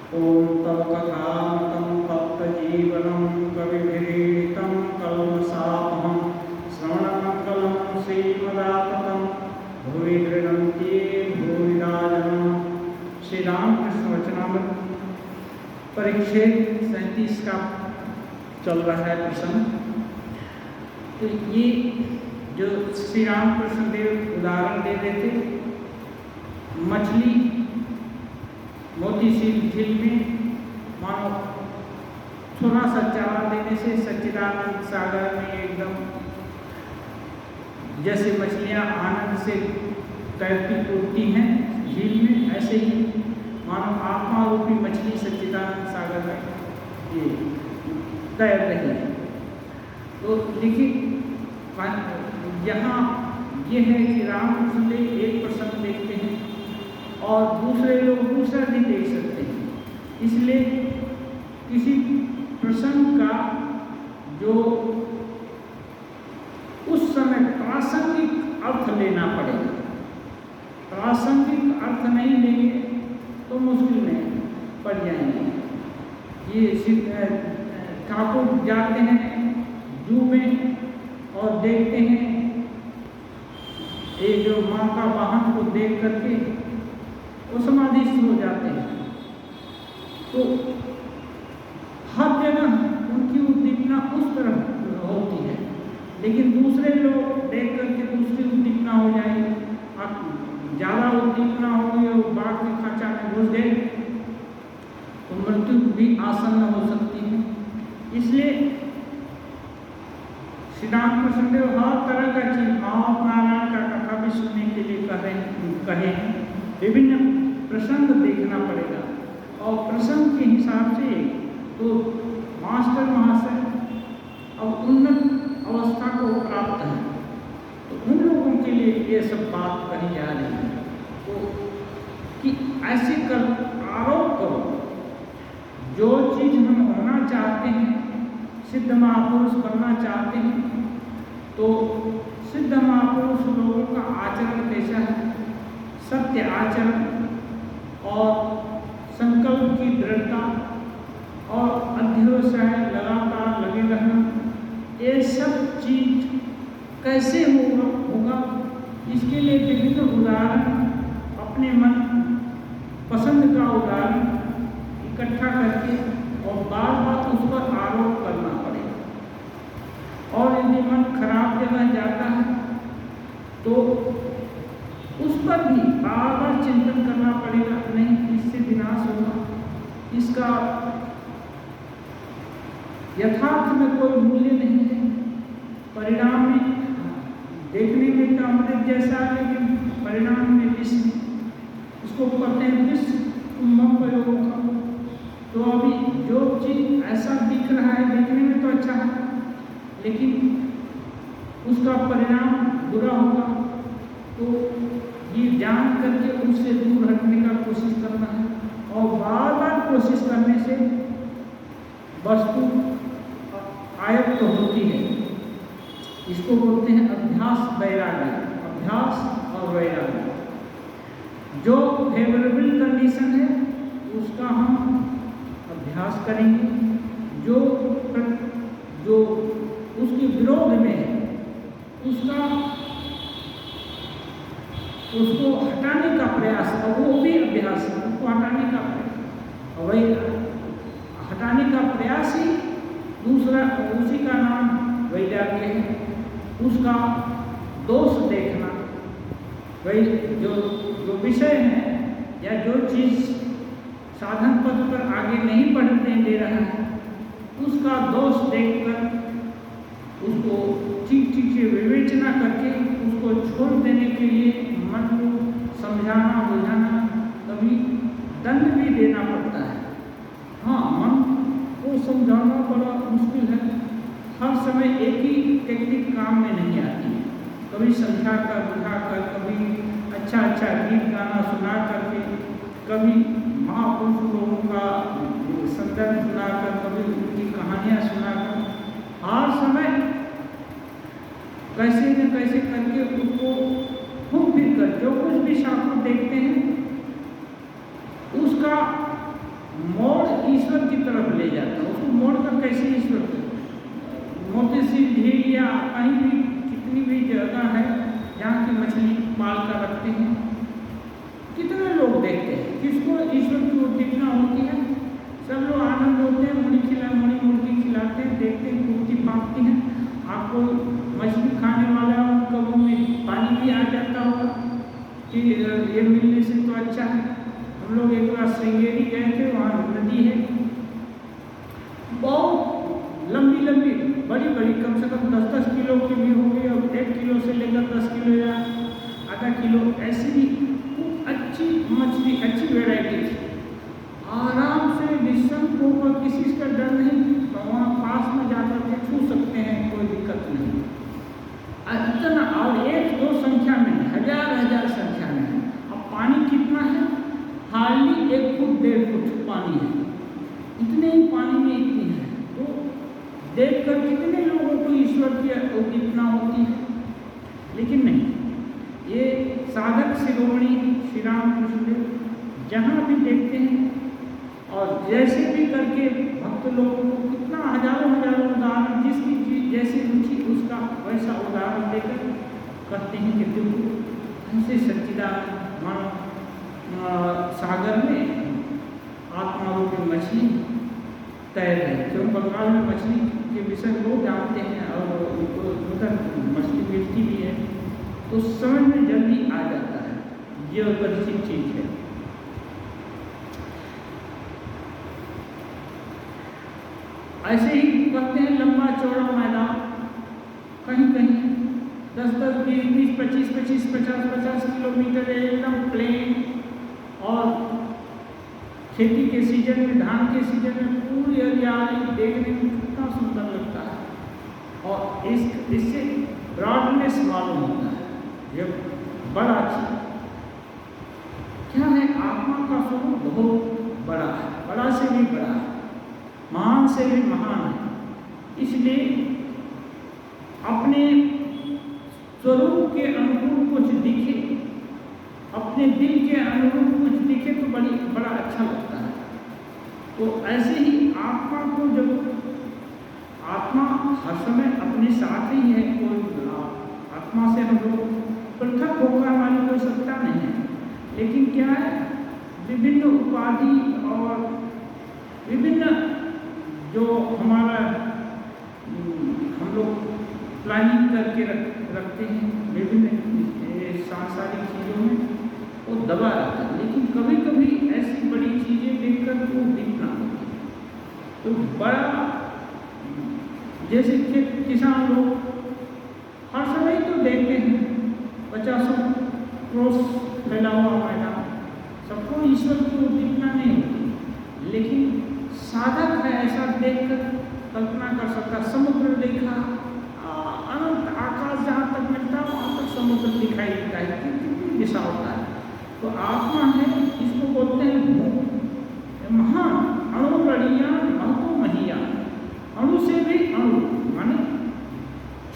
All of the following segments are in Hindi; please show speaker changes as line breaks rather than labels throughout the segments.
ॐ तव कथामृतं तप्तजीवनं कविभिरीडितं कल्मषापहं श्रवणमङ्गलं श्रीमदाततं भुवि गृह्णन्ति भूरिदा जनाः। श्री रामकृष्ण वचनामृत परिच्छेद 37 का चल रहा है प्रसंग। तो ये जो श्री रामकृष्ण देव उदाहरण दे रहे थे, मछली मोती सी झील में मानो थोड़ा सा चारा देने से सच्चिदानंद सागर में एकदम जैसे मछलियां आनंद से तैरती कूदती हैं झील में, ऐसे ही मानो आत्मा रूपी मछली सच्चिदानंद सागर में ये तैर रही है। तो देखिए यहाँ ये है कि रामकृष्ण देव एक प्रसंग देखते हैं और दूसरे लोग दूसरा भी देख सकते हैं। इसलिए किसी प्रसंग का जो उस समय प्रासंगिक अर्थ लेना पड़ेगा। प्रासंगिक अर्थ नहीं लेंगे तो मुश्किल में पड़ जाएंगे। ये ठाकुर जाते हैं जू में और देखते हैं ये जो माँ का वाहन को देख करके वो समाधिस्थ हो जाते हैं। तो हर जगह उनकी उद्दीपना उस तरह होती है, लेकिन दूसरे लोग देख करके दूसरी उद्दीपना हो जाएगी। ज़्यादा उद्दीपना होगी और बाघ के खांचा में घुस गए तो मृत्यु भी आसन्न हो सकती है। इसलिए श्री रामकृष्ण देव हर तरह का चीज नारायण का कथा भी सुनने के लिए कहे हैं। विभिन्न प्रसंग देखना पड़ेगा और प्रसंग के हिसाब से तो मास्टर महाशय अब उन्नत अवस्था को प्राप्त है, तो उन लोगों के लिए ये सब बात कही जा रही है। तो कि ऐसे कर आरोप करो, जो चीज हम होना चाहते हैं, सिद्ध महापुरुष बनना चाहते हैं, तो सिद्ध महापुरुष लोगों का आचरण कैसा है? सत्य आचरण और संकल्प की दृढ़ता और अध्यवसाय लगातार लगे रहना, ये सब चीज कैसे होगा इसके लिए विभिन्न उदाहरण अपने मन पसंद का उदाहरण इकट्ठा करके और बार बार उस पर आरोप करना पड़ेगा। और यदि मन खराब जगह जाता है तो उस पर भी बार बार चिंतन करना पड़ेगा, नहीं इससे विनाश होगा, इसका यथार्थ में कोई मूल्य नहीं है। परिणाम में देखने में तो अमृत जैसा, लेकिन परिणाम में विष, इसको कहते हैं विष कुंभम प्रयोग का। तो अभी जो चीज ऐसा दिख रहा है, देखने में तो अच्छा है, लेकिन उसका परिणाम बुरा होगा। तो ये जान करके उससे दूर हटने का कोशिश करना है और बार बार कोशिश करने से वस्तु आयत्त होती है। इसको बोलते हैं अभ्यास वैराग्य, अभ्यास और वैराग्य। जो फेवरेबल कंडीशन है उसका हम अभ्यास करेंगे, जो उसके विरोध में है उसको हटाने का प्रयास, और वो भी अभ्यास है, उसको हटाने का प्रयास, वही हटाने का प्रयास ही दूसरा, उसी का नाम वैराग्य है। उसका दोष देखना, वही जो विषय है या जो चीज साधन पथ पर आगे नहीं बढ़ने दे रहा है, उसका दोष देखकर उसको ठीक से विवेचना करके उसको छोड़ देने के लिए मन को समझाना बुझाना, कभी दंड भी देना पड़ता है। हाँ, मन को समझाना बड़ा मुश्किल है, हर समय एक ही टेक्निक काम में नहीं आती है। कभी समझा कर बुझा कर, कभी अच्छा गीत गाना सुना करके, कभी महापुरुष लोगों का संदर्भ सुनाकर, कभी उनकी कहानियाँ सुनाकर, हर समय कैसे न कैसे करके उसको घूम फिर कर जो कुछ भी शास्त्र देखते हैं उसका कैसे ईश्वर को? मोती सिंह झील या कहीं भी कितनी भी जगह है जहाँ की मछली पाल कर रखते हैं, कितने लोग देखते हैं, किसको ईश्वर की उद्दीपना होती है, सब लोग आनंद होते हैं, मुर्गी खिलाते हैं, देखते हैं, कुर्ती पापती हैं। आपको मछली खाने वाला उन कबों में पानी भी आ जाता होगा कि ये मिलने से तो अच्छा है। हम लोग एक बार श्रृंगेरी गए थे, वहाँ नदी है, बहुत लंबी लंबी बड़ी बड़ी, कम से कम 10-10 किलो की भी होगी, और 1 किलो से लेकर 10 किलो या आधा किलो ऐसी भी अच्छी मछली, अच्छी वैरायटी थी। आराम से निःशंक होकर, किसी का डर नहीं, तो वहाँ पास में जाकर के छू सकते हैं, कोई दिक्कत नहीं। इतना, और 1-2 संख्या में, हजार संख्या में। अब पानी कितना है? हार्डली 1 फुट 1.5 फुट पानी है, इतने ही पानी में इतनी है। तो देखकर कितने लोगों को ईश्वर की उद्दीपना होती है, लेकिन नहीं। ये साधक शिरोमणि श्री रामकृष्ण देव जहाँ भी देखते हैं और जैसे भी करके भक्त लोगों को कितना हजारों उदाहरण, जिसकी जैसी रुचि उसका वैसा उदाहरण देकर करते हैं कि देखो ऐसे सच्चिदानंद मानव सागर में आत्मा रूपी मछली तैर है। क्यों? बंगाल में मछली के विषय लोग जानते हैं और उनको उधर मछली मिलती भी है, तो समझ में जल्दी आ जाता है, ये परिचित चीज है। ऐसे ही करते हैं लंबा चौड़ा मैदान, कहीं कहीं 10-10, 20-20, 25-25, 50-50 किलोमीटर एकदम प्लेन, और खेती के सीजन में, धान के सीजन में पूरी हरियाली देखने में कितना सुंदर लगता है, और इससे ब्रॉडनेस मालूम होता है। ये बड़ा चीज क्या है? आत्मा का स्वरूप बहुत बड़ा है, बड़ा से भी बड़ा है, महान से भी महान है। इसलिए अपने स्वरूप के अनुरूप कुछ दिखे, अपने दिल के अनुरूप कुछ दिखे तो बड़ा अच्छा लगता है। तो ऐसे ही आत्मा को, जब आत्मा हर समय अपने साथ ही है, कोई आत्मा से हम लोग पृथक होकर हमारी कोई सत्ता नहीं है, लेकिन क्या है, विभिन्न उपाधि और विभिन्न जो हमारा हम लोग प्लानिंग करके रखते हैं विभिन्न सांसारिक चीज़ों में, वो दबा रहता है। लेकिन कभी कभी ऐसी बड़ी चीज़ें देखकर तो दिखना होती है। तो बड़ा, जैसे कि किसान लोग हर समय तो देखते हैं 50 क्रोस फैला हुआ मैदान, सबको ईश्वर की उद्दीपना नहीं होती, लेकिन साधक है ऐसा देखकर कल्पना कर सकता। समुद्र देखा, अनंत आकाश जहाँ तक मिलता है वहाँ तक समुद्र दिखाई देता है, कितनी दिशा होता है। तो आत्मा है, इसको बोलते हैं महान, अणु लड़ियाँ महतो महिया, अणु से भी अणु, माने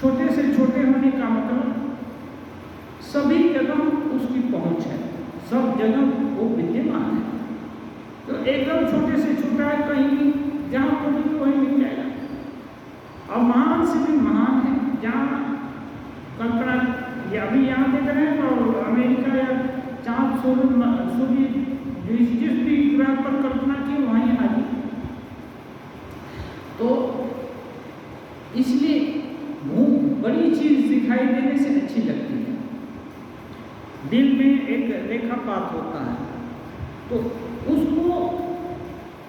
छोटे से छोटे होने का मतलब सभी जगह उसकी पहुँच है, सब जगह वो विद्यमान है। तो एकदम छोटे से छोटा है, कहीं भी जहाँ खोजेंगे वहीं मिल जाएगा। और महान से भी महान है, जहाँ कल्पना, ये अभी यहाँ देख रहे हैं तो अमेरिका या चाँद सूर्य जिस भी ग्रह पर कल्पना की वहीं हाजिर। तो इसलिए बड़ी चीज दिखाई देने से अच्छी लगती है। दिल में एक रेखापात होता है, तो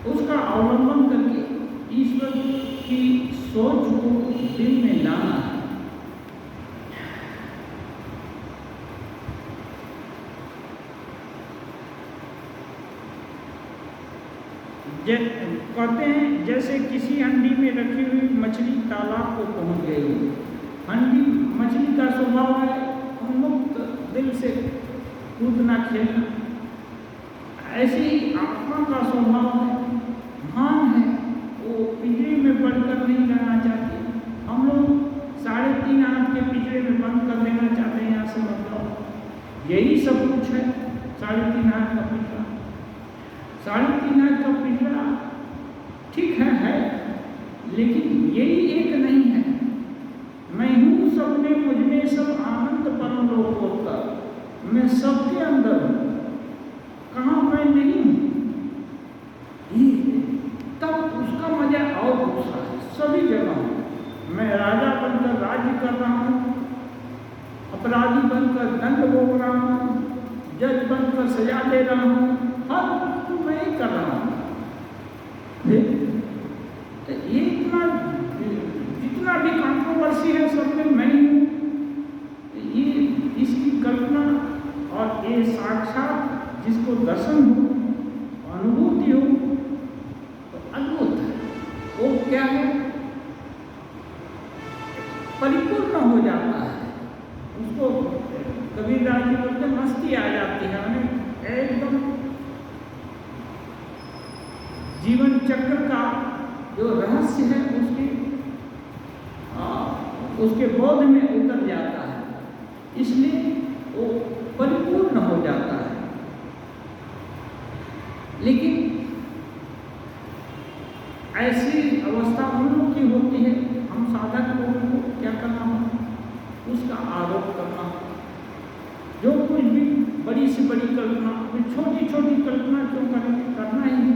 उसका अवलंबन करके ईश्वर की सोच को दिल में लाना है। कहते हैं जैसे किसी हंडी में रखी हुई मछली तालाब को पहुंच गई। हंडी मछली का स्वभाव है उन्मुक्त दिल से कूदना खेलना, ऐसे ही आत्मा का स्वभाव है, महान है, वो पिंजरे में बंद कर नहीं रहना चाहती। हम लोग 3.5 हाथ के पिंजरे में बंद कर देना चाहते हैं। यहाँ से मतलब यही सब कुछ है। 3.5 हाथ का पिंजरा, 3.5 हाथ का पिंजरा ठीक है, मैं राजा बनकर राज्य कर रहा हूँ, अपराधी बनकर दंड भोग रहा हूँ, जज बनकर सजा दे रहा हूँ, हर तो मैं ही कर रहा हूँ। तो ये इतना जितना भी कंट्रोवर्सी है सब में मैं हूँ, ये इसकी कल्पना और ये साक्षात जिसको दर्शन हो, अनुभूति हो, तो अद्भुत है। वो क्या है, परिपूर्ण हो जाता है। उसको कबीरदास जी बोलते मस्ती आ जाती है, हमें एकदम जीवन चक्र का जो रहस्य है उसके बोध में उतर जाता है, इसलिए वो परिपूर्ण हो जाता है। लेकिन ऐसी अवस्था हम लोग की होती है, हम साधक लोगों को क्या करना हो, उसका आरोप करना हो। जो कुछ भी बड़ी से बड़ी कल्पना, छोटी छोटी कल्पना क्यों करेंगे, करना ही है।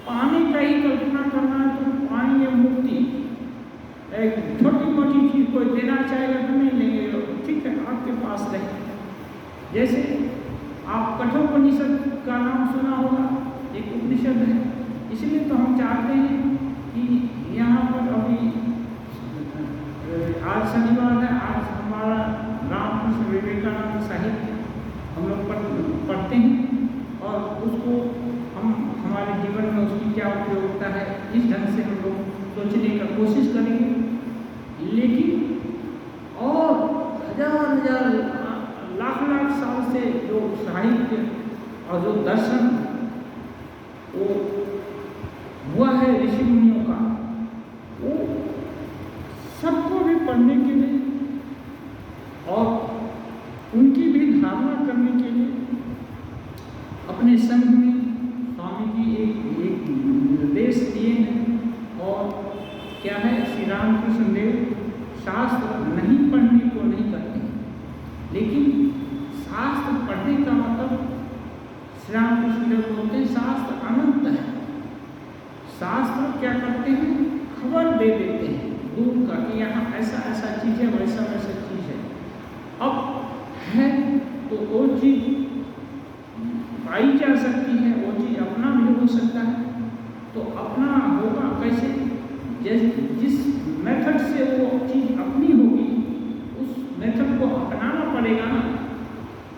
पानी का ही कल्पना करना है तो पानी या मुक्ति, एक छोटी मोटी चीज कोई देना चाहेगा तो नहीं लेंगे, ठीक है आपके पास रहे। जैसे आप कठोपनिषद का नाम सुना होगा, एक उपनिषद है, इसलिए तो हम चाहते हैं कि यहाँ पर अभी आज शनिवार है, आज हमारा रामकृष्ण विवेकानंद साहित्य हम लोग पढ़ते हैं और उसको हम हमारे जीवन में उसकी क्या उपयोगिता है इस ढंग से हम लोग सोचने का कोशिश करेंगे। लेकिन और हजार लाख साल से जो साहित्य और जो दर्शन वो हुआ है ऋषि मुनियों का, वो सबको भी पढ़ने के लिए और उनकी भी धारणा करने के लिए अपने संघ में स्वामी जी एक निर्देश दिए हैं। और क्या है, श्री रामकृष्ण देव शास्त्र नहीं पढ़ने को नहीं करते, लेकिन शास्त्र पढ़ने का मतलब श्री रामकृष्ण देव बोलते हैं शास्त्र अनंत है। शास्त्र क्या करते हैं, खबर दे देते हैं दूर का कि यहाँ ऐसा ऐसा चीज़ है, वैसा वैसा चीज़ है। अब है तो वो चीज़ पाई जा सकती है, वो चीज़ अपना भी हो सकता है। तो अपना होगा कैसे, जिस मेथड से वो चीज़ अपनी होगी उस मेथड को अपनाना पड़ेगा ना।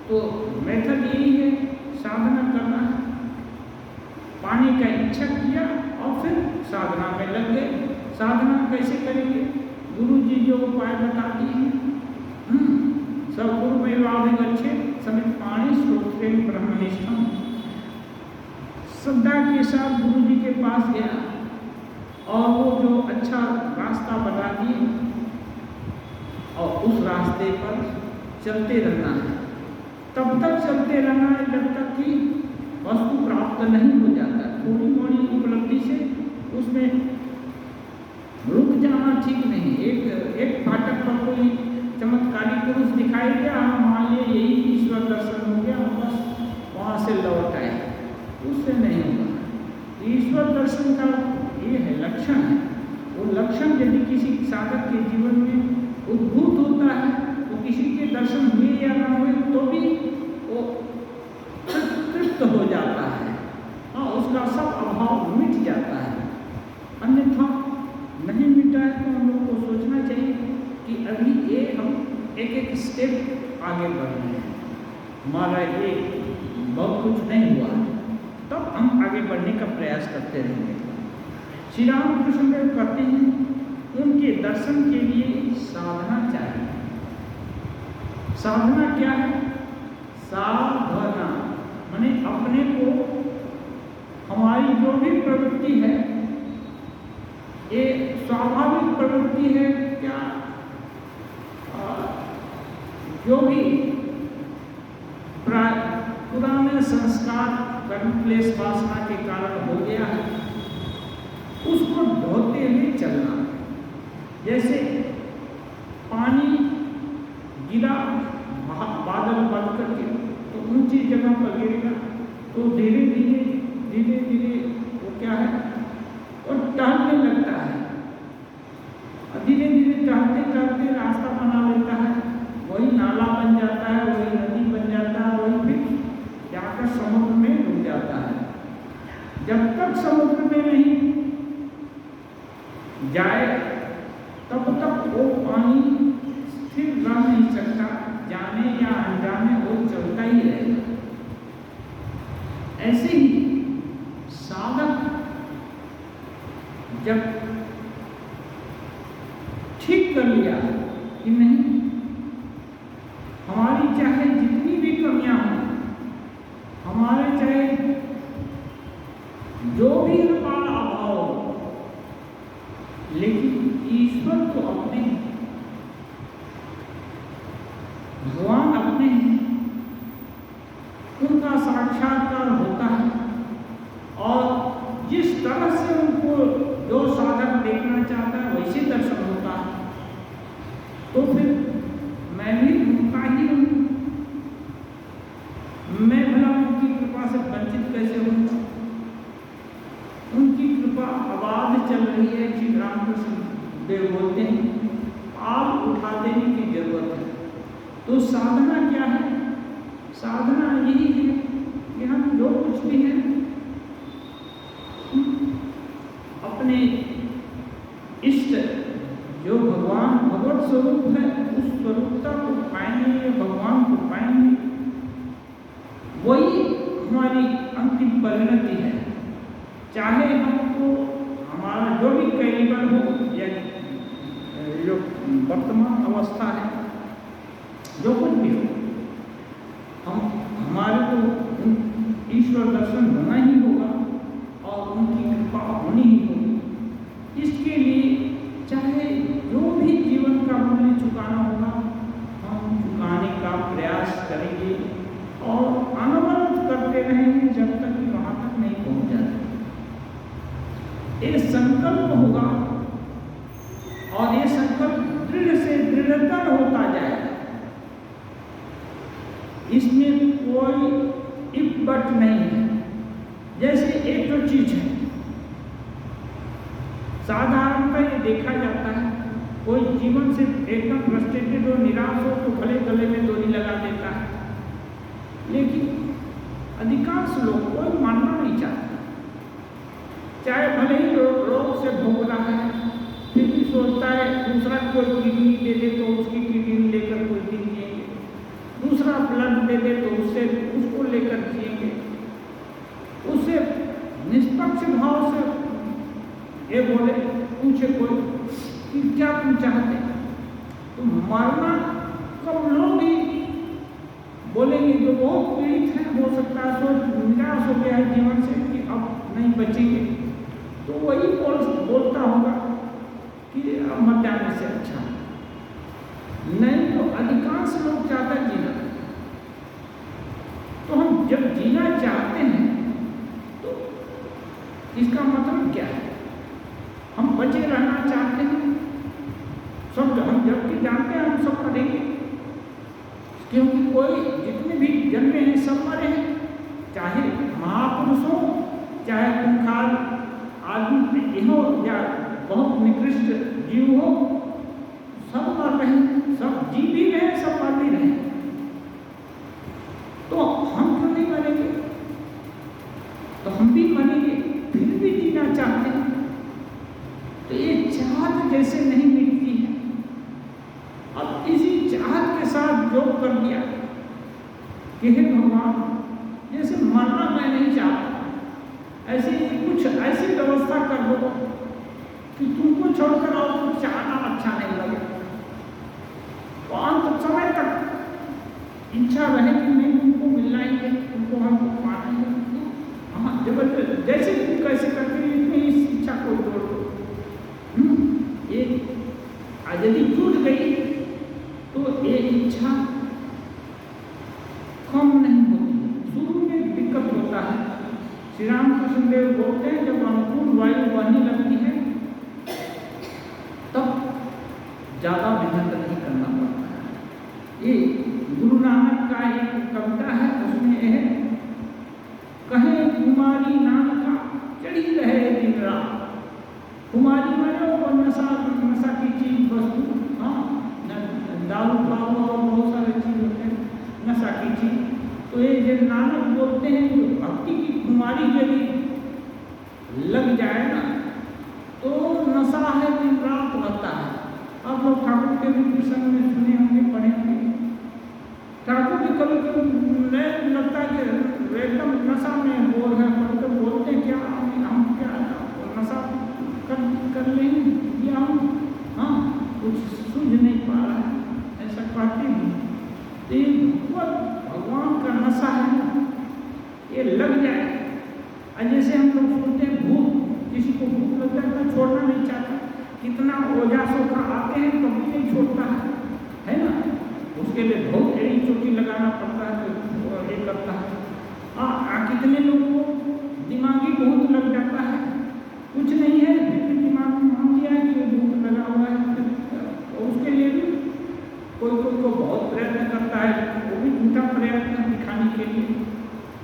तो मेथड यही है, साधना करना है। पाने का इच्छा किया और फिर साधना में लग गए। साधना कैसे करेंगे, गुरु जी जो उपाय बता दिए हैं, सब गुरु में वाभिगच्छे समित पाणी श्रोत्रेण ब्रह्मनिष्ठम। श्रद्धा के साथ गुरु जी के पास गया और वो जो अच्छा रास्ता बता दिए और उस रास्ते पर चलते रहना है। तब तक चलते रहना है जब तक कि वस्तु प्राप्त नहीं हो जाता। थोड़ी मोड़ी उपलब्धि से उसमें रुक जाना ठीक नहीं। एक फाटक पर कोई चमत्कारी पुरुष दिखाई दिया, हम मान लिए यही ईश्वर दर्शन हो गया, हम बस वहाँ से लौट आए, उससे नहीं होगा। ईश्वर दर्शन का ये है लक्षण है। वो लक्षण यदि किसी साधक के जीवन में उद्भूत होता है तो किसी के दर्शन हुए या ना हुए तो भी वो तृप्त हो जाता है। हाँ, उसका सब अभाव मिट जाता है। अन्यथा नहीं मिटा है तो हम लोग को सोचना चाहिए कि अभी ये हम एक स्टेप आगे बढ़ रहे हैं, हमारा ये बहुत कुछ नहीं हुआ, तब हम आगे बढ़ने का प्रयास करते रहेंगे। श्री रामकृष्ण देव कहते हैं उनके दर्शन के लिए साधना चाहिए। साधना क्या है, साधना माने अपने को, हमारी जो भी प्रवृत्ति है ये स्वाभाविक प्रवृत्ति है क्या, जो भी पुराने संस्कार कर्म क्लेश वासना के कारण हो गया है उसको धोते हुए चलना। जैसे पानी गिरा बादल बन करके तो ऊंची जगह पर गिरेगा तो धीरे धीरे वो क्या है, और टहलने लगता है। जब तक समुद्र में नहीं जाए तब तक वो पानी स्थिर रह नहीं सकता, जाने या अनजाने वो चलता ही रहेगा। ऐसे ही साधक जब ठीक कर लिया कि नहीं, हमारी चाहे जितनी भी कमियां हों, हमारे चाहे जो भी हमारा अभाव हो, लेकिन ईश्वर तो अपने हैं, भगवान अपने हैं, उनका साक्षात्कार होता है। और जिस तरह से उनको जो साधक देखना चाहता है वैसे दर्शन होता है, तो फिर मैं भी उनका ही हूँ, मैं भला उनकी कृपा से वंचित कैसे हूँ? उनकी कृपा आवाज चल रही है। श्री रामकृष्ण देव बोलते हैं, आप उठा देने की जरूरत है। तो साधना क्या है? साधना यही है कि हम जो कुछ भी हैं अपने इष्ट जो भगवान भगवत स्वरूप है उस स्वरूपता को पाएंगे, भगवान को पाएंगे, वही हमारी अंतिम परिणति है। चाहे हमको हमारा जो भी कैलिबर हो या जो वर्तमान अवस्था है, जो कुछ भी हो, हमारे को ईश्वर दर्शन होना ही होगा और उनकी कृपा होनी ही होगी। इसके लिए चाहे जो भी जीवन का मूल्य चुकाना होगा, हम चुकाने का प्रयास करेंगे और अनवरत करते रहेंगे जब तक कि वहाँ तक नहीं पहुँच जाते। एक संकल्प होगा और ये संकल्प दृढ़ से दृढ़तर होता जाएगा। इसमें कोई इफ बट नहीं है। जैसे एक तो चीज है, साधारणतः ये देखा जाता है, कोई जीवन से एकदम फ्रस्ट्रेटेड हो, निराश हो तो भले गले में डोरी लगा देता है, लेकिन अधिकांश लोग कोई मानना नहीं चाहता। चाहे भले ही रोग से भोग रहा है, फिर भी सोचता है दूसरा कोई किडनी दे दे तो उसकी किडनी लेकर कोई दिन जिएंगे, दूसरा ब्लड दे दे तो उससे उसको लेकर जिएंगे। उससे निष्पक्ष भाव से ये बोले, पूछे कोई कि क्या तुम चाहते, तो मरना कब लोग ही बोलेंगे जो बहुत पीड़ित है, हो सकता है सोच निराश हो गया है जीवन से कि अब नहीं बचेंगे, तो वही बोलता होगा कि अब मर जाने से अच्छा। नहीं तो अधिकांश लोग चाहता है जीना। तो हम जब जीना चाहते हैं तो इसका मतलब क्या है? हम बचे रहना चाहते हैं, सब हम जबकि जानते हैं हम सब मरेंगे, क्योंकि कोई जितने भी जन्मे हैं सब मरे हैं, चाहे महापुरुष हो चाहे खूंखार आदमी हो या बहुत निकृष्ट जीव हो, सब मर रहे हैं, सब जी भी रहे, सब मर भी रहे। तो हम क्यों नहीं मरेंगे? तो हम भी मरेंगे, फिर भी जीना चाहते हैं। तो ये चाहत जैसे नहीं मिटती है। अब इसी चाहत के साथ जोड़ कर दिया कि हे भगवान, जैसे मरना मैं नहीं चाहता, ऐसे ही कुछ ऐसी व्यवस्था कर दो कि तुमको छोड़कर और कुछ चाहना अच्छा नहीं लगे, तो अंत समय तक इच्छा रहे कि नहीं तुमको मिलना ही है, तुमको हमको पाना ही है। हाँ, जबरदस्त जैसे तुम कैसे करके इतनी इस इच्छा को जोड़ दो। ये यदि टूट गई तो ये इच्छा कम नहीं होती, शुरू में दिक्कत होता है। श्री रामकृष्ण देव बोलते हैं जब अनुकूल वायु बहने लगती है तब ज्यादा मेहनत नहीं करना पड़ता है। ये गुरु नानक का एक कविता है, उसमें यह कहे कुमारी नानका चढ़ी रहे दिन रात। कुमारी माने वो नशा की चीज वस्तु, हाँ, दारू पाओ और बहुत सारे चीज होते हैं नशा की चीज। तो ये जो नानक बोलते हैं, जो भक्ति की कुमारी यदि आपके भी प्रसंग में सुने होंगे, पढ़े होंगे। ठाकुर भी कभी कभी लगता है कि एकदम नशा में बोल है, पढ़कर बोलते हैं क्या हम क्या नशा कर लेंगे या हम कुछ सूझ नहीं पा रहा है, ऐसा कहते हैं। तो ये भगवान का नशा है ना, ये लग जाए। जैसे हम लोग सुनते हैं भूख, किसी को भूख लगता है तो छोड़ना नहीं चाहता, कितना ओझा सोखा आते हैं तो भी नहीं छोड़ता है ना। उसके लिए बहुत एड़ी चोटी लगाना पड़ता है तो ये लगता है। कितने लोगों को दिमागी बहुत लग जाता है, कुछ नहीं है फिर भी दिमाग में मान लिया है कि भूख लगा हुआ है, तो उसके लिए भी कोई को बहुत प्रयत्न करता है, वो भी झूठा प्रयत्न दिखाने के लिए।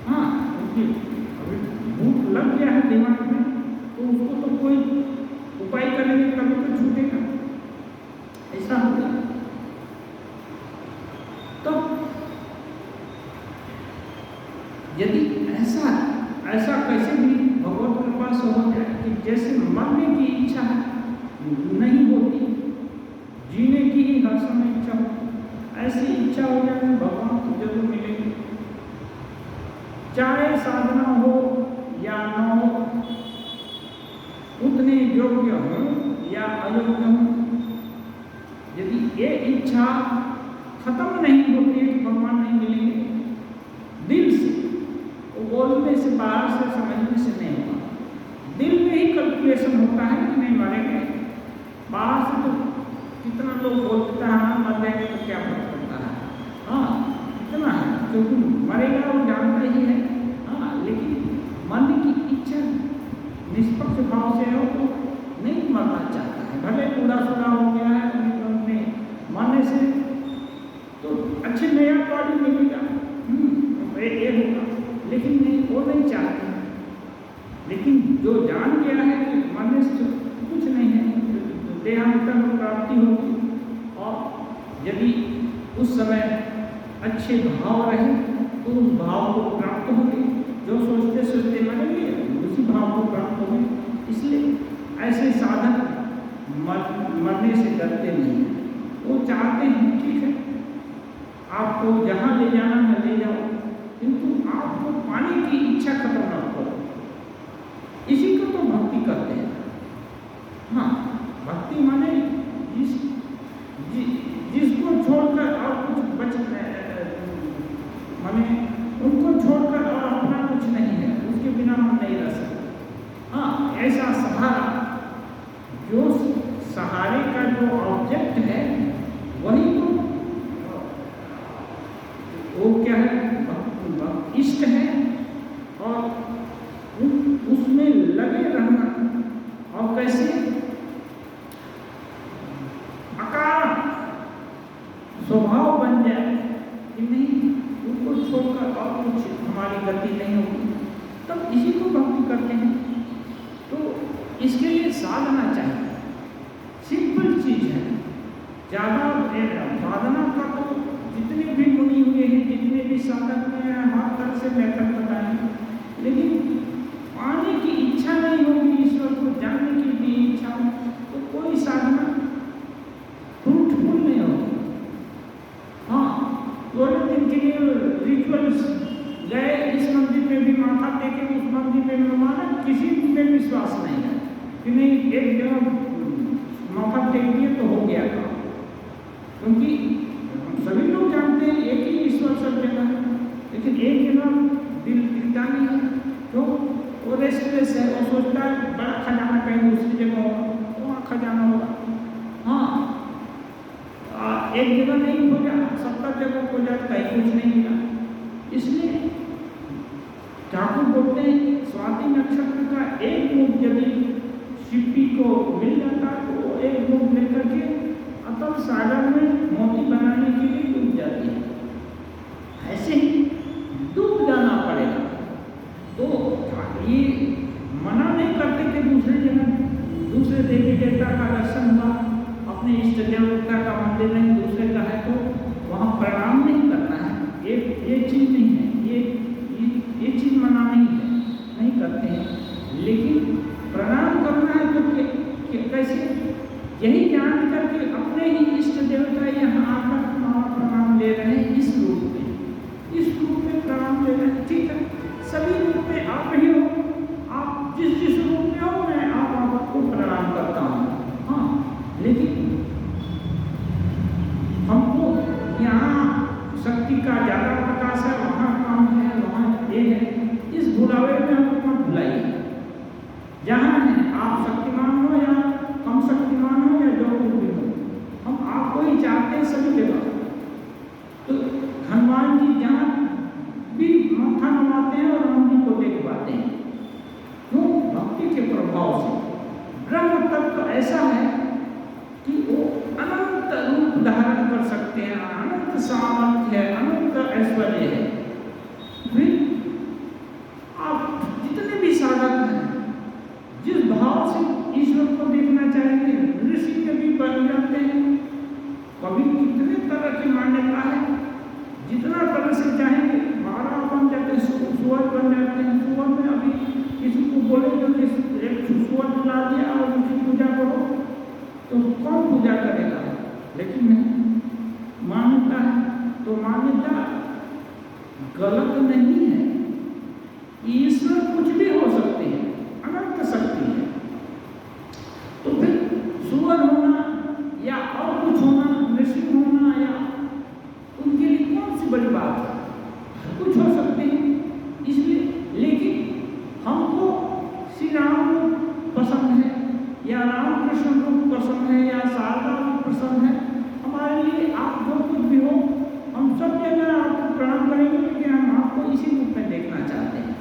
अभी भूख लग गया है दिमाग में तो उसको तो कोई उपाय करेंगे कभी तो छूटेगा, ऐसा होता है। तो यदि ऐसा कैसे भी भगवत कृपा से हो जाए कि जैसे मरने की इच्छा नहीं होती, जीने की ही हर समय इच्छा हो, ऐसी इच्छा हो जाए भगवान को जरूर मिलेगी। चाहे साधना हो या न हो, उतने योग्य हो या अयोग्य हो, यदि ये इच्छा खत्म नहीं होती है कि भगवान नहीं मिलेंगे, दिल से वो बोलने से बाहर से समझने से नहीं होगा। दिल में ही कैलकुलेशन होता है कि नहीं मरेंगे, बाहर से तो कितना लोग बोलते हैं मर जाएंगे तो क्या फर्क पड़ता है, इतना है क्योंकि मरेगा वो जानता ही है। लेकिन मरने की इच्छा निष्पक्ष भाव से हो तो नहीं मरना चाहता है, भले पूरा सुना हो गया है अपने मरने से तो अच्छे नया बॉडी मिलेगा, ये होगा, लेकिन नहीं वो नहीं चाहते। लेकिन जो जान गया है कि मरने से कुछ नहीं है, देहांतर प्राप्ति होगी, और यदि उस समय अच्छे भाव रहे तो उस भाव को प्राप्त होंगे, जो सोचते सोचते मरेंगे उसी भाव को प्राप्त होंगे। इसलिए ऐसे साधक मरने से डरते नहीं, वो चाहते हैं ठीक है आपको जहाँ ले जाना है ले जाओ, किंतु आपको पाने की इच्छा खत्म ना करो। इसी को तो भक्ति करते हैं। भक्ति माने जिसको छोड़कर और कुछ बच माने उनको छोड़कर और अपना कुछ नहीं है, उसके बिना हम नहीं रह सकते। ऐसा सहारा, जो सहारे का जो ऑब्जेक्ट है वही तो वो क्या है, इष्ट है, और उसमें लगे रहना। और कैसे अकारण स्वभाव बन जाए कि नहीं उनको छोड़कर और कुछ हमारी गति नहीं होगी, तब इसी को भक्ति करते हैं। तो इसके लिए साधना चाहिए, सिंपल चीज है। ज़्यादा साधना का तो जितने भी मुनि हुए हैं, जितने भी साधक में हर तरह से मेथड बताए, लेकिन पाने की इच्छा नहीं होगी, ईश्वर को जानने की भी इच्छा हो, तो कोई साधना फ्रूटफुल नहीं होगी। थोड़े दिन के लिए रिचुअल्स गए, इस मंदिर में भी माथा टेके, उस मंदिर में माना, किसी में विश्वास नहीं है कि नहीं एक जगह माथा टेक दिए तो हो गया काम, क्योंकि सभी लोग जानते हैं एक ही ईश्वर सब जगह है, लेकिन एक जगह दिल टिकता नहीं है, तो वो रेस्टलेस है, वो सोचता है बड़ा खजाना कहीं दूसरी जगह होगा, वहाँ खजाना होगा। एक जगह नहीं खोजा, 70 जगह खोजा, कहीं कुछ नहीं मिला। इसलिए ठाकुर बोलते हैं स्वाति नक्षत्र का एक मुख यदि शिल्पी को मिल जाता तो वो एक मुख लेकर के अतल सागर में मोती बनाने के लिए डूब जाती है। ऐसे ही डूब जाना पड़ेगा। तो ये मना नहीं करते कि दूसरे देवी देवता का दर्शन हुआ, अपने इष्ट देवता का मंदिर नहीं दूसरे का है तो वहाँ प्रणाम नहीं करना है, ये चीज़ नहीं है, ये चीज़ मना नहीं है, नहीं करते हैं। लेकिन प्रणाम करना है तो कैसे, यही जान करके अपने ही इष्ट लेकिन हमको यहाँ शक्ति का ज़्यादा प्रकाश है, वहाँ काम है, वहाँ ये है, इस भुलावे में हमको मत भुलाइए। जहाँ है आप शक्तिमान हो या कम शक्तिमान हो या जो कुछ भी हो, हम आपको ही चाहते हैं सभी जगह। तो हनुमान जी जहाँ भी माथा नवाते हैं और हम जी को देख पाते हैं, तो भक्ति के प्रभाव से ब्रह्म तत्व ऐसा है कि वो अनंत रूप धारण कर सकते हैं, अनंत सामर्थ्य है, अनंत ऐश्वर्य है। फिर आप जितने भी साधक हैं, जिस भाव से ईश्वर को देखना चाहेंगे, ऋषि के भी बन जाते हैं। कभी कितने तरह की मान्यता है, जितना तरह से चाहेंगे महाराज बन जाते हैं, सुअर बन जाते हैं। सुअर में अभी किसी को बोले जो एक सुअर बुला दिया और उसकी पूजा करो, तो कौन पूजा करेगा? लेकिन नहीं, मान्यता है। तो मान्यता गलत नहीं है। ईश्वर कुछ भी हो सकते हैं, अनंत शक्ति है। तो फिर सुअर होना या और कुछ होना, ऋषि होना, या उनके लिए कौन सी बड़ी बात है? कुछ हो सकते हैं। इसलिए लेकिन हमको श्री राम पसंद है या रामकृष्ण रूप पसंद है या शारदा रूप पसंद है, हमारे लिए आप जो कुछ भी हो, हम सब जगह आपको प्रणाम करेंगे, लेकिन हम आपको इसी रूप में देखना चाहते हैं।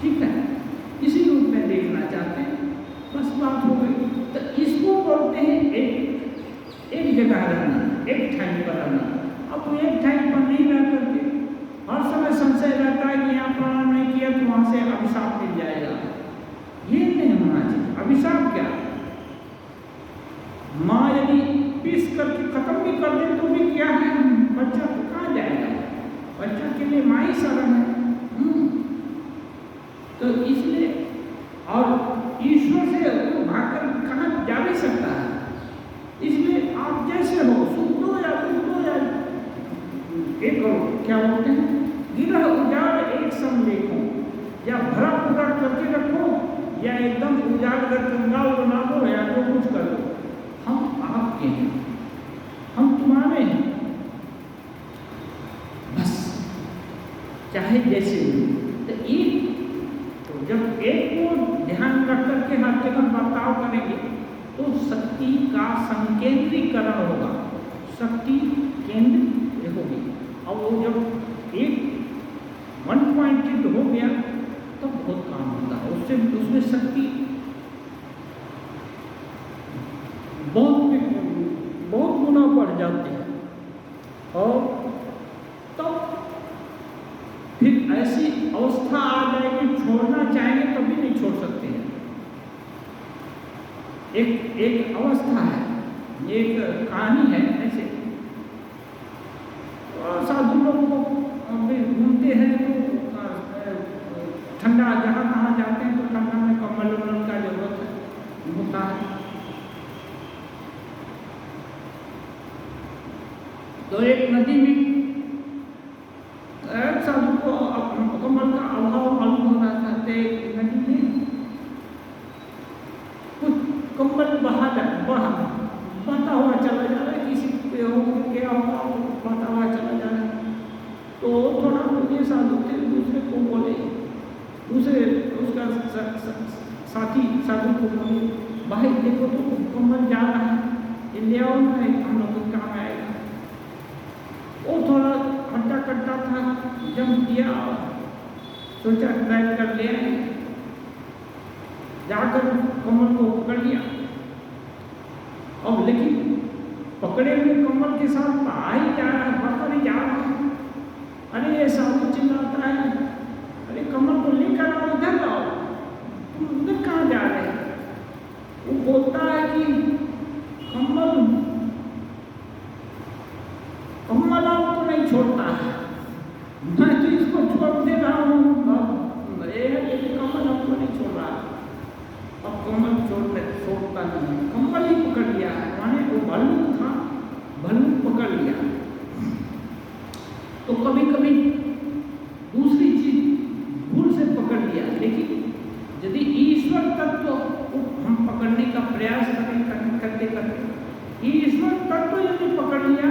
ठीक है, इसी रूप में देखना चाहते हैं, बस बात हो गई। तो इसको बोलते हैं एक जगह रहना, एक ठाई पर रहना। अब एक ठाई पर नहीं रह करके हर समय संशय रहता है कि यहाँ प्रणाम नहीं किया तो वहाँ से अभिशाप मिल जाएगा। ये नहीं होना चाहिए। अभिशाप क्या? माँ यदि पीस करके खत्म भी कर दे तो भी क्या है, बच्चा तो कहाँ जाएगा? बच्चा के लिए माँ ही शरण है। तो इसलिए और ईश्वर से भागकर कहाँ जा भी सकता है। इसलिए आप जैसे हो, शुद्ध हो या दुष्ट हो या एक क्या बोलते हैं, गिरह उजाड़ एक सम देखो, या भरा पूरा करके रखो या एकदम उजाड़ कर कंगाल बना दो या जो कुछ कर दो, हम आपके हैं, हम तुम्हारे हैं, बस चाहे जैसे भी। तो जब एक को ध्यान रख करके हर जगह बर्ताव करेंगे तो शक्ति का संकेंद्रीकरण होगा, शक्ति केंद्र होगी। और वो जब एक 1 पॉइंटेड हो गया तो बहुत काम होता है, उसमें शक्ति बहुत गुना बढ़ जाती है। और तब फिर ऐसी अवस्था आ जाएगी, छोड़ना चाहेंगे तभी नहीं छोड़ सकते हैं। एक अवस्था है, एक कहानी है ऐसे। साधु लोग घूमते हैं तो ठंडा जहाँ कहाँ जाते हैं तो ठंडा में कम्बल उम्बल का जरूरत होता है। तो एक नदी में साधु को कम्बल का अभाव मालूम हो रहा था। नदी में कुछ कम्बल बहता हुआ चला जा रहा है, किसी पे हो क्या होगा बहता हुआ चला जा रहा है। तो थोड़ा पुण्य साधु थे, दूसरे को बोले, दूसरे उसका साथी साधु को बोले, भाई देखो तो कम्बल जा रहा है, ये ले आओ ना, हम लोग को काम आएगा। वो थोड़ा खट्टा खट्टा था, जम दिया और सोचा ट्राई कर ले आए। जाकर कमल को पकड़ लिया। अब लेकिन पकड़े हुए कमल के साथ ही जा रहा है, पकड़ ही जा रहा है। अरे ये साधु चिल्लाता है, अरे कमल को लेकर आओ, इधर लाओ, तुम उधर कहाँ जा रहे हैं? वो बोलता है कि कमल आपको नहीं छोड़ता है, मैं तो इसको छोड़ दे रहा हूँ, कमल आपको नहीं छोड़ रहा है। अब कमल छोड़ता नहीं, कमल ही पकड़ लिया है, माने वो भालू था, भालू पकड़ लिया। तो कभी कभी दूसरी चीज भूल से पकड़ लिया, लेकिन यदि ईश्वर तत्व हम पकड़ने का प्रयास करते करते ये ईश्वर तत्व यदि पकड़ लिया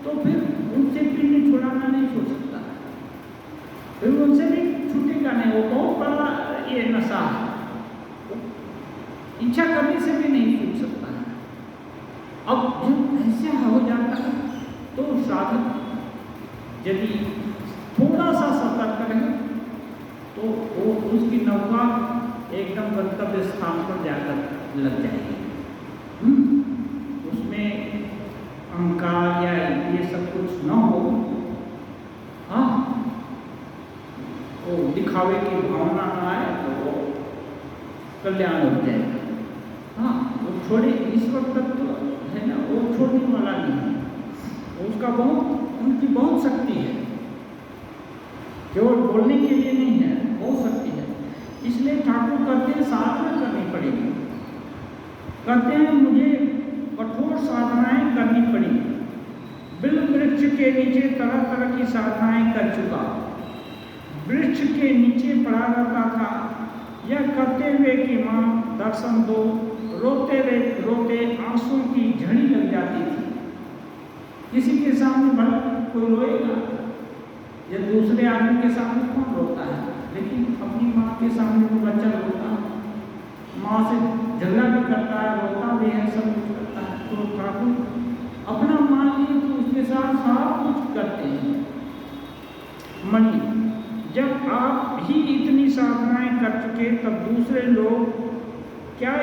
तो फिर उनसे पिंड छुड़ाना नहीं छूट सकता, फिर उनसे भी छूटेगा नहीं। वो बहुत बड़ा ये नशा है, इच्छा करने से भी नहीं छूट सकता है। अब जब ऐसा हो जाता है तो साधक यदि थोड़ा सा सतर्क रहे तो वो उसकी नौका एकदम गंतव्य स्थान पर जाकर लग जाएगी। उसमें अहंकार या ये सब कुछ न हो, हाँ, वो दिखावे की भावना न आए तो वो कल्याण हो जाएगा। हाँ, वो छोड़े ईश्वर तत्व है ना, वो छोड़ने वाला नहीं है, उसका उनकी बहुत शक्ति है, केवल बोलने के लिए नहीं है, बहुत शक्ति है। इसलिए ठाकुर कहते हैं साधना करनी पड़ेगी, कहते हैं मुझे कठोर साधनाएं करनी पड़ी, बिल वृक्ष के नीचे तरह तरह की साधनाएं कर चुका, वृक्ष के नीचे पड़ा रहता था, यह कहते हुए कि माँ दर्शन दो, रोते रोते आंसुओं की झड़ी लग जाती थी। किसी के सामने भला कोई रोएगा या दूसरे आदमी के सामने कौन रोता है, लेकिन अपनी माँ के सामने वो बच्चा रोता है, माँ से झगड़ा भी करता है, रोता भी है, सब कुछ करता है। तो ठाकुर अपना मान लिए तो उसके साथ सब कुछ करते हैं। मणि, जब आप ही इतनी साधनाएं कर चुके तब दूसरे लोग क्या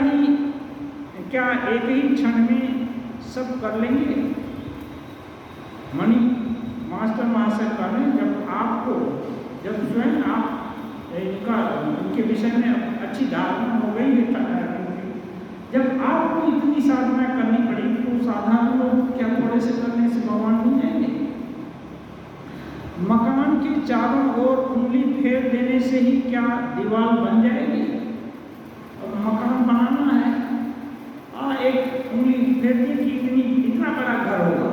एक ही क्षण में सब कर लेंगे? मणि, मास्टर महाशय कह रहे हैं जब स्वयं आप उनके विषय में अच्छी धारणा हो गई है, जब आपको इतनी साधना करनी पड़ी तो साधारण लोग क्या थोड़े से करने से भगवान बन जाएंगे? मकान के चारों ओर उंगली फेर देने से ही क्या दीवार बन जाएगी? और मकान बनाना है, एक उंगली फेरने की इतना बड़ा घर होगा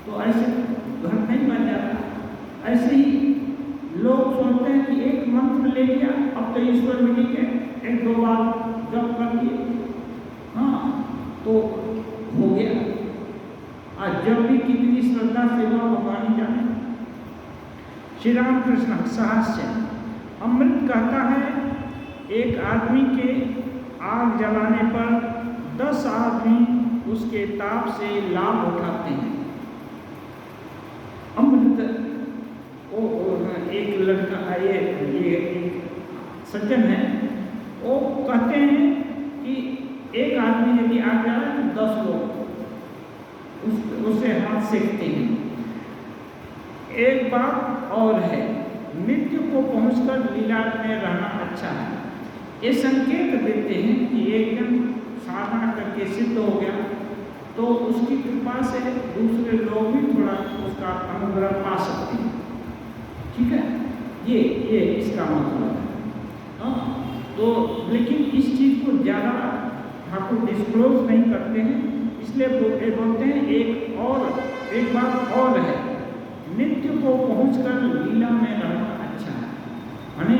तो ऐसे घर नहीं बन जाता। ऐसे ही लोग सोचते हैं कि एक मंत्र ले लिया, अब तो ईश्वर मिली के एक दो बार जप कर लिए, हाँ तो हो गया। आज जब भी कितनी श्रद्धा सेवा भगवान जाने। श्री रामकृष्ण सहस्य अमृत कहता है एक आदमी के आग जलाने पर 10 आदमी उसके ताप से लाभ उठाते हैं। अमृत एक लड़का ये एक सज्जन है, वो कहते हैं कि एक आदमी यदि आग जलाए तो 10 लोग उससे हाथ सेकते हैं। एक बात और है, मृत्यु को पहुंचकर लीला में रहना अच्छा है। ये संकेत देते हैं कि एक जन साधना करके सिद्ध हो गया तो उसकी कृपा से दूसरे लोग भी थोड़ा उसका अनुग्रह पा सकते हैं। ठीक है, ये इसका मतलब है। हाँ, तो लेकिन इस चीज़ को ज़्यादा ठाकुर डिस्क्लोज नहीं करते हैं, इसलिए बोलते हैं एक बात और है, नित्य को पहुंचकर लीला में रहना अच्छा है। माने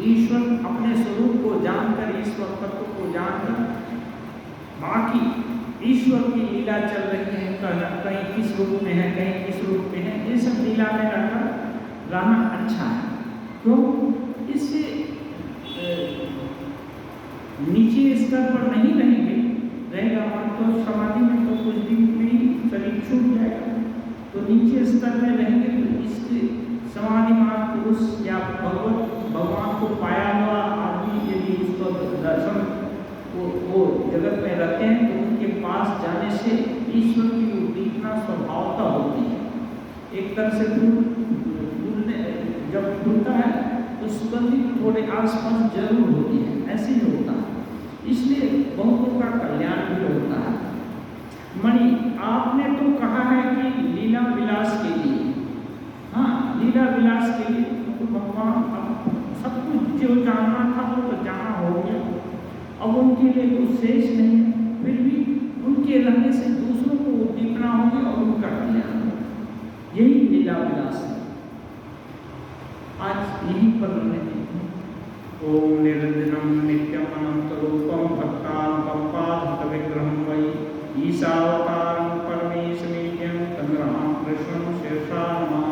ईश्वर अपने स्वरूप को जानकर, ईश्वर तत्व को जानकर, बाकी ईश्वर की लीला चल रही है, कहीं किस रूप में है, कहीं किस रूप में है, ये सब लीला में रहना अच्छा है। क्यों? इससे नीचे स्तर पर नहीं रहेगा मन तो समाधि में तो कुछ दिन में ही शरीर छूट जाएगा, तो नीचे स्तर में रहेंगे तो इसके समाधिमान पुरुष या भगवान को पाया हुआ आदमी यदि उसको दर्शन वो जगत में रहते हैं तो उनके पास जाने से ईश्वर की उद्दीपना स्वभावता होती है। एक तरह से जब फूलता है तो सुगंधित थोड़े आसपास जरूर होती है, ऐसे ही होता है, इसलिए बहुतों का कल्याण भी होता है। मणि, आपने तो कहा है कि लीला विलास के लिए, हाँ लीला विलास के लिए तो भगवान सब कुछ जो जानना था वो तो जाना हो गया, अब उनके लिए कुछ शेष नहीं है, फिर भी उनके रहने से दूसरों को उद्दीपना होगी और उनका कल्याण होगा, यही लीला विलास है। आज यहीं पर रहने देते हैं। ओम निरंजनम नित्यम अनंतरूपम भक्तानुकंपाधृतविग्रहं वै ईशावतारं परमेशमीड्यं तन्नमामि कृष्णं शीर्षा नमः।